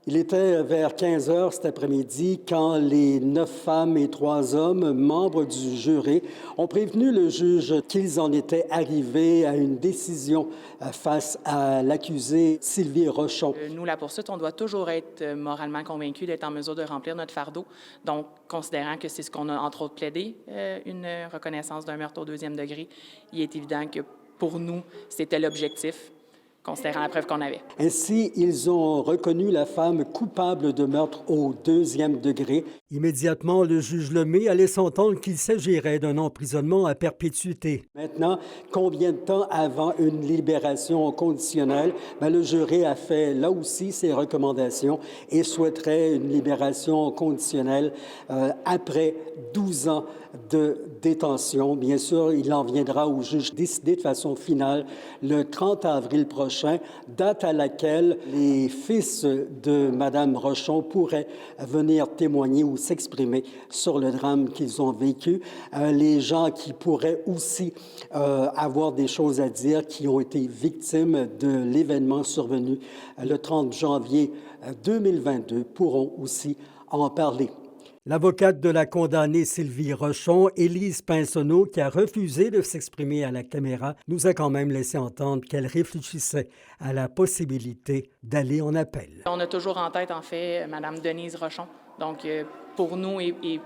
Il était vers 15 heures cet après-midi quand les 9 femmes et 3 hommes, membres du jury, ont prévenu le juge qu'ils en étaient arrivés à une décision face à l'accusée Sylvie Rochon. Nous, la poursuite, on doit toujours être moralement convaincus d'être en mesure de remplir notre fardeau. Donc, considérant que c'est ce qu'on a entre autres plaidé, une reconnaissance d'un meurtre au 2e degré, il est évident que pour nous, c'était l'objectif, considérant la preuve qu'on avait. Ainsi, ils ont reconnu la femme coupable de meurtre au 2e degré. Immédiatement, le juge Lemay a laissé entendre qu'il s'agirait d'un emprisonnement à perpétuité. Maintenant, combien de temps avant une libération conditionnelle? Le jury a fait là aussi ses recommandations et souhaiterait une libération conditionnelle après 12 ans de détention. Bien sûr, il en viendra au juge décider de façon finale le 30 avril prochain, date à laquelle les fils de Mme Rochon pourraient venir témoigner ou s'exprimer sur le drame qu'ils ont vécu. Les gens qui pourraient aussi avoir des choses à dire, qui ont été victimes de l'événement survenu le 30 janvier 2022, pourront aussi en parler. L'avocate de la condamnée Sylvie Rochon, Élise Pinsonneau, qui a refusé de s'exprimer à la caméra, nous a quand même laissé entendre qu'elle réfléchissait à la possibilité d'aller en appel. On a toujours en tête, en fait, Mme Denise Rochon. Donc, pour nous et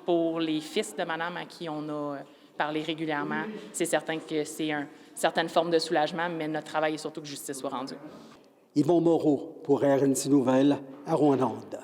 pour les fils de Madame à qui on a parlé régulièrement, c'est certain que c'est une certaine forme de soulagement, mais notre travail est surtout que justice soit rendue. Yvon Moreau pour RNC Nouvelles à Rouyn-Noranda.